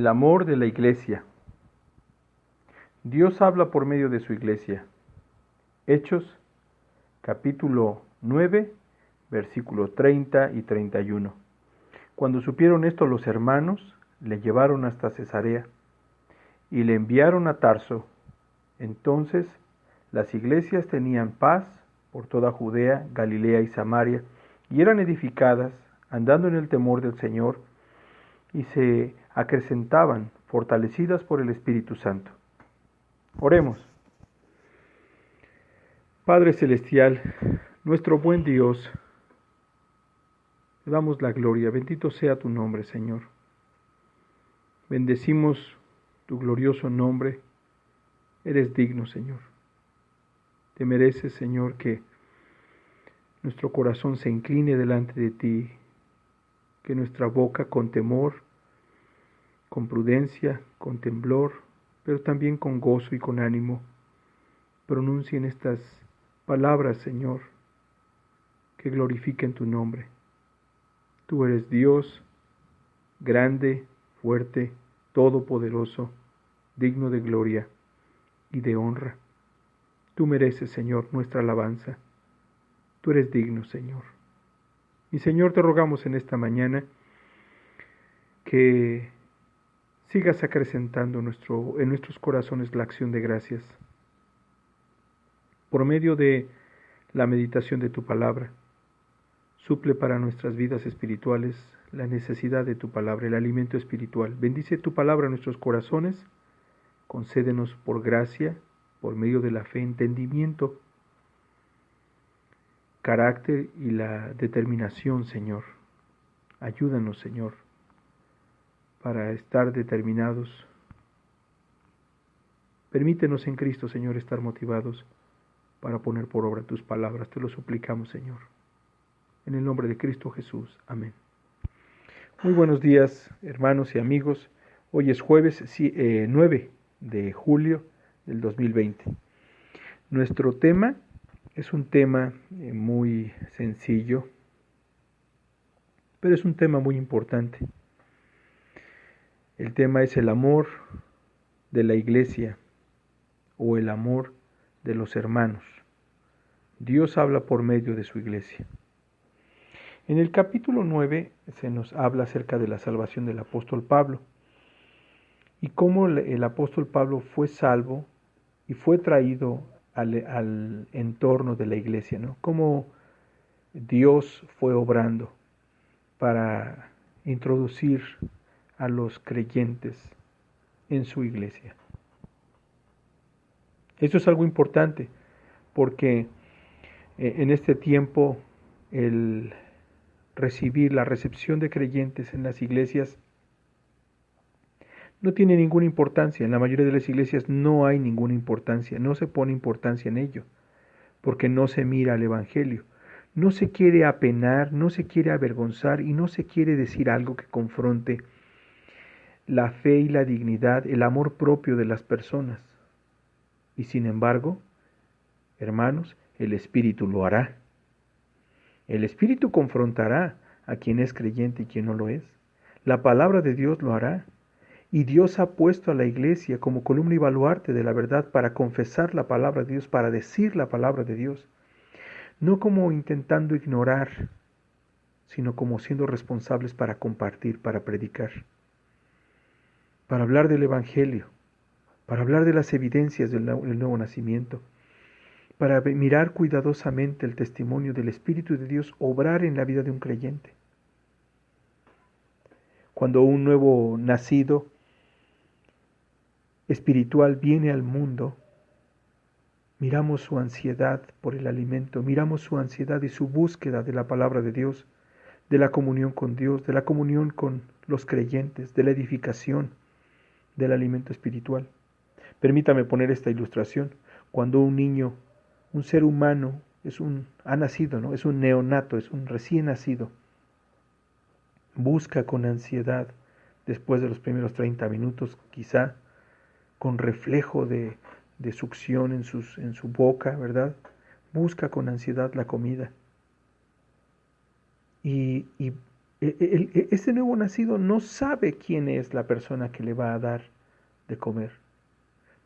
El amor de la Iglesia. Dios habla por medio de su Iglesia. Hechos, capítulo 9, versículos 30 y 31. Cuando supieron esto los hermanos, le llevaron hasta Cesarea y le enviaron a Tarso. Entonces las iglesias tenían paz por toda Judea, Galilea y Samaria, y eran edificadas, andando en el temor del Señor, y se acrecentaban, fortalecidas por el Espíritu Santo. Oremos. Padre Celestial, nuestro buen Dios, te damos la gloria. Bendito sea tu nombre, Señor. Bendecimos tu glorioso nombre. Eres digno, Señor. Te mereces, Señor, que nuestro corazón se incline delante de ti, que nuestra boca con temor, con prudencia, con temblor, pero también con gozo y con ánimo, pronuncien estas palabras, Señor, que glorifiquen tu nombre. Tú eres Dios, grande, fuerte, todopoderoso, digno de gloria y de honra. Tú mereces, Señor, nuestra alabanza. Tú eres digno, Señor. Y Señor, te rogamos en esta mañana que sigas acrecentando en nuestros corazones la acción de gracias por medio de la meditación de tu palabra. Suple para nuestras vidas espirituales la necesidad de tu palabra, el alimento espiritual. Bendice tu palabra en nuestros corazones. Concédenos por gracia, por medio de la fe, entendimiento, carácter y la determinación, Señor. Ayúdanos, Señor, para estar determinados. Permítenos en Cristo, Señor, estar motivados para poner por obra tus palabras. Te lo suplicamos, Señor. En el nombre de Cristo Jesús. Amén. Muy buenos días, hermanos y amigos. Hoy es jueves 9 de julio del 2020. Nuestro tema es un tema muy sencillo, pero es un tema muy importante. El tema es el amor de la Iglesia o el amor de los hermanos. Dios habla por medio de su Iglesia. En el capítulo 9 se nos habla acerca de la salvación del apóstol Pablo y cómo el apóstol Pablo fue salvo y fue traído al entorno de la Iglesia, ¿no? Cómo Dios fue obrando para introducir a los creyentes en su Iglesia. Esto es algo importante porque en este tiempo la recepción de creyentes en las iglesias no tiene ninguna importancia. En la mayoría de las iglesias no hay ninguna importancia, no se pone importancia en ello, porque no se mira al Evangelio. No se quiere apenar, no se quiere avergonzar y no se quiere decir algo que confronte la fe y la dignidad, el amor propio de las personas. Y sin embargo, hermanos, el Espíritu lo hará. El Espíritu confrontará a quien es creyente y quien no lo es. La palabra de Dios lo hará. Y Dios ha puesto a la iglesia como columna y baluarte de la verdad para confesar la palabra de Dios, para decir la palabra de Dios. No como intentando ignorar, sino como siendo responsables para compartir, para predicar, para hablar del Evangelio, para hablar de las evidencias del nuevo nacimiento, para mirar cuidadosamente el testimonio del Espíritu de Dios obrar en la vida de un creyente. Cuando un nuevo nacido espiritual viene al mundo, miramos su ansiedad por el alimento, miramos su ansiedad y su búsqueda de la palabra de Dios, de la comunión con Dios, de la comunión con los creyentes, de la edificación, del alimento espiritual. Permítame poner esta ilustración. Cuando un niño, un ser humano, ha nacido, ¿no? Es un neonato, es un recién nacido, busca con ansiedad, después de los primeros 30 minutos, quizá, con reflejo de succión en su boca, ¿verdad? Busca con ansiedad la comida. Y Este nuevo nacido no sabe quién es la persona que le va a dar de comer.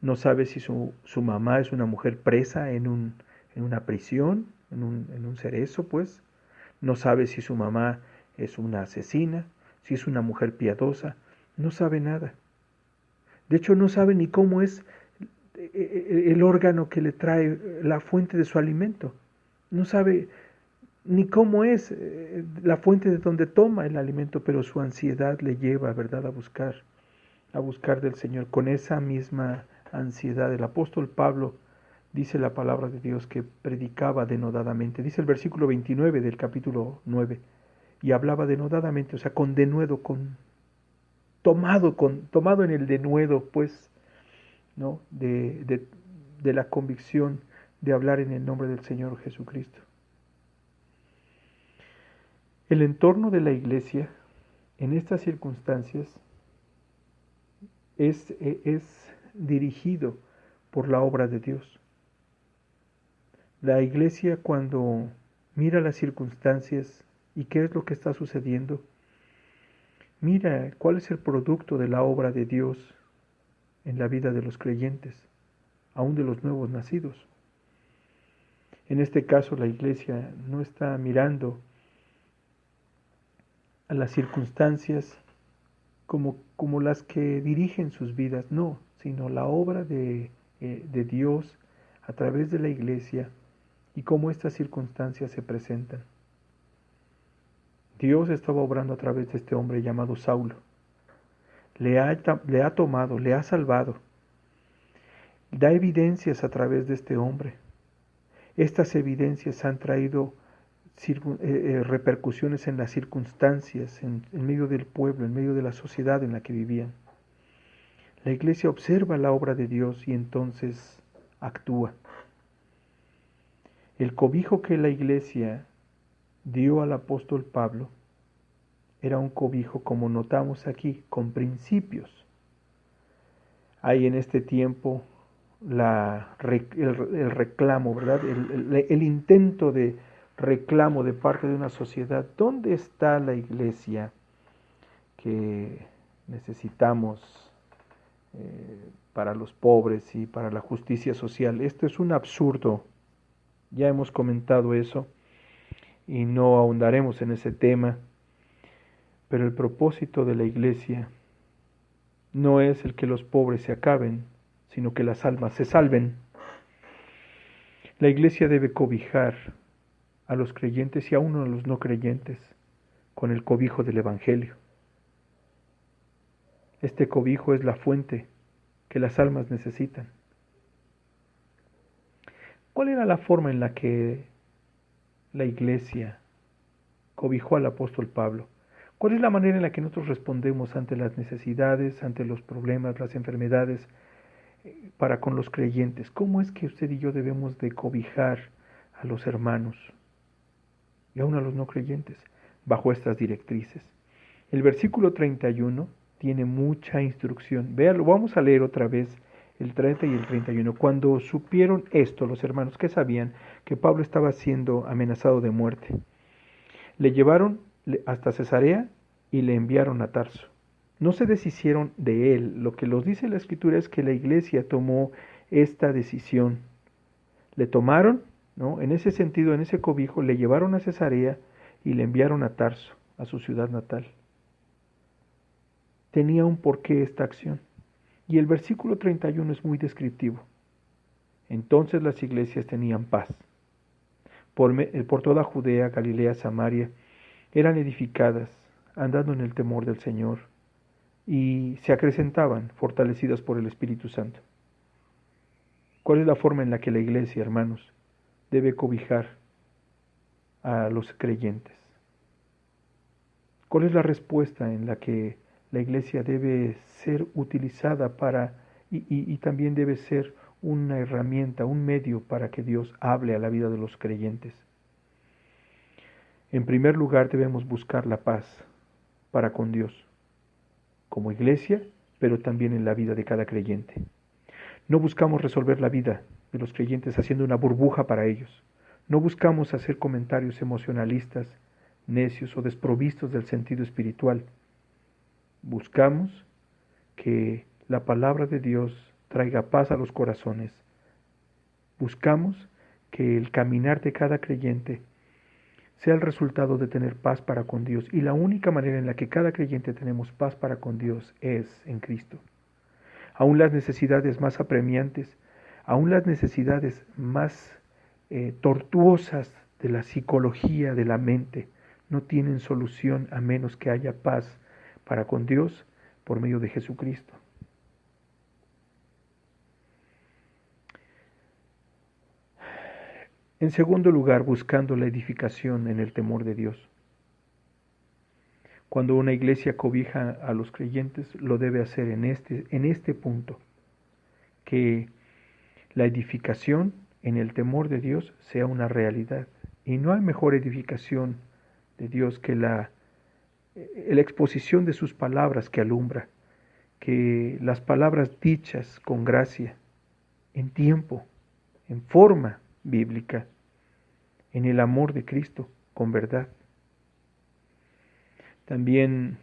No sabe si su mamá es una mujer presa en una prisión, en un cerezo, pues. No sabe si su mamá es una asesina, si es una mujer piadosa. No sabe nada. De hecho, no sabe ni cómo es el órgano que le trae la fuente de su alimento. No sabe ni cómo es la fuente de donde toma el alimento, pero su ansiedad le lleva, ¿verdad?, a buscar del Señor. Con esa misma ansiedad, el apóstol Pablo dice la palabra de Dios que predicaba denodadamente. Dice el versículo 29 del capítulo 9, y hablaba denodadamente, o sea, con denuedo, tomado en el denuedo, pues, ¿no?, de la convicción de hablar en el nombre del Señor Jesucristo. El entorno de la iglesia en estas circunstancias es dirigido por la obra de Dios. La iglesia, cuando mira las circunstancias y qué es lo que está sucediendo, mira cuál es el producto de la obra de Dios en la vida de los creyentes, aún de los nuevos nacidos. En este caso, la iglesia no está mirando a las circunstancias como las que dirigen sus vidas, no, sino la obra de Dios a través de la iglesia y cómo estas circunstancias se presentan. Dios estaba obrando a través de este hombre llamado Saulo. Le ha tomado, le ha salvado. Da evidencias a través de este hombre. Estas evidencias han traído repercusiones en las circunstancias, en medio del pueblo, en medio de la sociedad en la que vivían. La iglesia observa la obra de Dios y entonces actúa. El cobijo que la iglesia dio al apóstol Pablo era un cobijo, como notamos aquí, con principios. Hay en este tiempo el reclamo, ¿verdad? El intento de reclamo de parte de una sociedad. ¿Dónde está la iglesia que necesitamos para los pobres y para la justicia social? Esto es un absurdo. Ya hemos comentado eso y no ahondaremos en ese tema, pero el propósito de la iglesia no es el que los pobres se acaben, sino que las almas se salven. La iglesia debe cobijar a los creyentes y aún a los no creyentes con el cobijo del Evangelio. Este cobijo es la fuente que las almas necesitan. ¿Cuál era la forma en la que la iglesia cobijó al apóstol Pablo? ¿Cuál es la manera en la que nosotros respondemos ante las necesidades, ante los problemas, las enfermedades para con los creyentes? ¿Cómo es que usted y yo debemos de cobijar a los hermanos y aún a los no creyentes bajo estas directrices? El versículo 31 tiene mucha instrucción. Véalo, vamos a leer otra vez el 30 y el 31. Cuando supieron esto los hermanos, que sabían que Pablo estaba siendo amenazado de muerte, le llevaron hasta Cesarea y le enviaron a Tarso. No se deshicieron de él. Lo que nos dice la Escritura es que la iglesia tomó esta decisión. Le tomaron, ¿no?, en ese sentido, en ese cobijo, le llevaron a Cesarea y le enviaron a Tarso, a su ciudad natal. Tenía un porqué esta acción. Y el versículo 31 es muy descriptivo. Entonces las iglesias tenían paz. Por toda Judea, Galilea, Samaria, eran edificadas, andando en el temor del Señor, y se acrecentaban, fortalecidas por el Espíritu Santo. ¿Cuál es la forma en la que la iglesia, hermanos, debe cobijar a los creyentes? ¿Cuál es la respuesta en la que la iglesia debe ser utilizada para, y también debe ser una herramienta, un medio para que Dios hable a la vida de los creyentes? En primer lugar, debemos buscar la paz para con Dios, como iglesia, pero también en la vida de cada creyente. No buscamos resolver la vida de los creyentes haciendo una burbuja para ellos. No buscamos hacer comentarios emocionalistas necios o desprovistos del sentido espiritual. Buscamos que la palabra de Dios traiga paz a los corazones. Buscamos que el caminar de cada creyente sea el resultado de tener paz para con Dios. Y la única manera en la que cada creyente tenemos paz para con Dios es en Cristo. Aún las necesidades más apremiantes, aún las necesidades más tortuosas de la psicología de la mente, no tienen solución a menos que haya paz para con Dios por medio de Jesucristo. En segundo lugar, buscando la edificación en el temor de Dios. Cuando una iglesia cobija a los creyentes, lo debe hacer en este punto, que la edificación en el temor de Dios sea una realidad. Y no hay mejor edificación de Dios que la exposición de sus palabras que alumbra, que las palabras dichas con gracia, en tiempo, en forma bíblica, en el amor de Cristo, con verdad. También,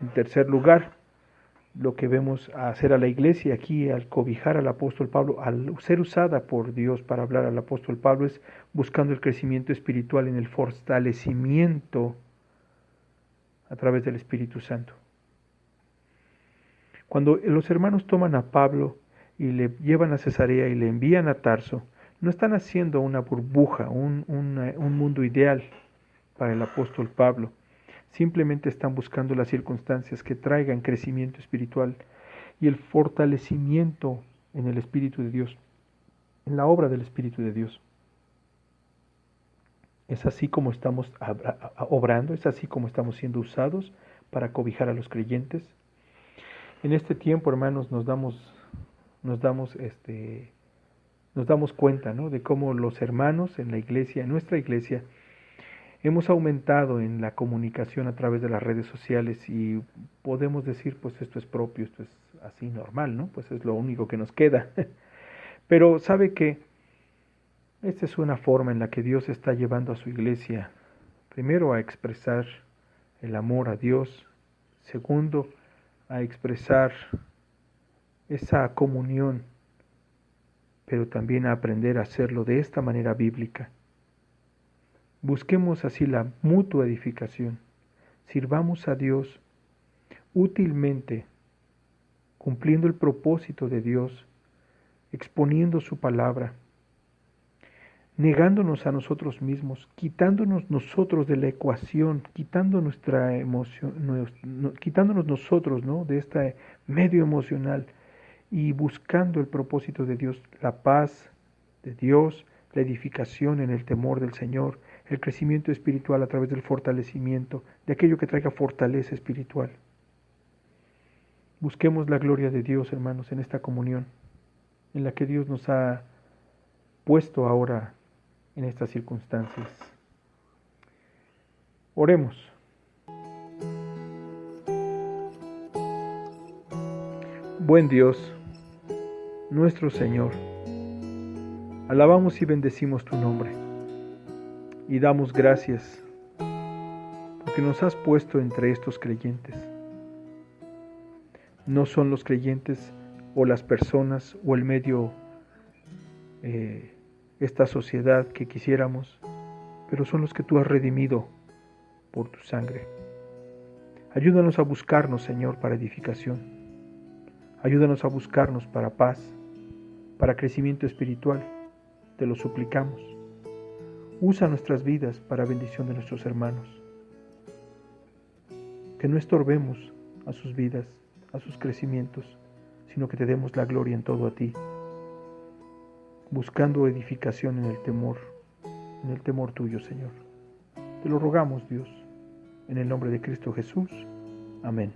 en tercer lugar, lo que vemos hacer a la iglesia aquí al cobijar al apóstol Pablo, al ser usada por Dios para hablar al apóstol Pablo, es buscando el crecimiento espiritual en el fortalecimiento a través del Espíritu Santo. Cuando los hermanos toman a Pablo y le llevan a Cesarea y le envían a Tarso, no están haciendo una burbuja, un mundo ideal para el apóstol Pablo. Simplemente están buscando las circunstancias que traigan crecimiento espiritual y el fortalecimiento en el Espíritu de Dios, en la obra del Espíritu de Dios. Es así como estamos obrando, es así como estamos siendo usados para cobijar a los creyentes. En este tiempo, hermanos, nos damos cuenta, ¿no?, de cómo los hermanos en la iglesia, en nuestra iglesia, hemos aumentado en la comunicación a través de las redes sociales y podemos decir, pues esto es propio, esto es así normal, ¿no? Pues es lo único que nos queda. Pero sabe que esta es una forma en la que Dios está llevando a su iglesia, primero a expresar el amor a Dios, segundo, a expresar esa comunión, pero también a aprender a hacerlo de esta manera bíblica. Busquemos así la mutua edificación. Sirvamos a Dios útilmente, cumpliendo el propósito de Dios, exponiendo su palabra, negándonos a nosotros mismos, quitándonos nosotros de la ecuación, quitando nuestra emoción, quitándonos nosotros, ¿no?, de este medio emocional y buscando el propósito de Dios, la paz de Dios, la edificación en el temor del Señor, el crecimiento espiritual a través del fortalecimiento, de aquello que traiga fortaleza espiritual. Busquemos la gloria de Dios, hermanos, en esta comunión, en la que Dios nos ha puesto ahora en estas circunstancias. Oremos. Buen Dios, nuestro Señor, alabamos y bendecimos tu nombre y damos gracias porque nos has puesto entre estos creyentes. No son los creyentes o las personas o el medio, esta sociedad que quisiéramos, pero son los que tú has redimido por tu sangre. Ayúdanos a buscarnos, Señor, para edificación. Ayúdanos a buscarnos para paz, para crecimiento espiritual. Te lo suplicamos. Usa nuestras vidas para bendición de nuestros hermanos. Que no estorbemos a sus vidas, a sus crecimientos, sino que te demos la gloria en todo a ti, buscando edificación en el temor tuyo, Señor. Te lo rogamos, Dios, en el nombre de Cristo Jesús. Amén.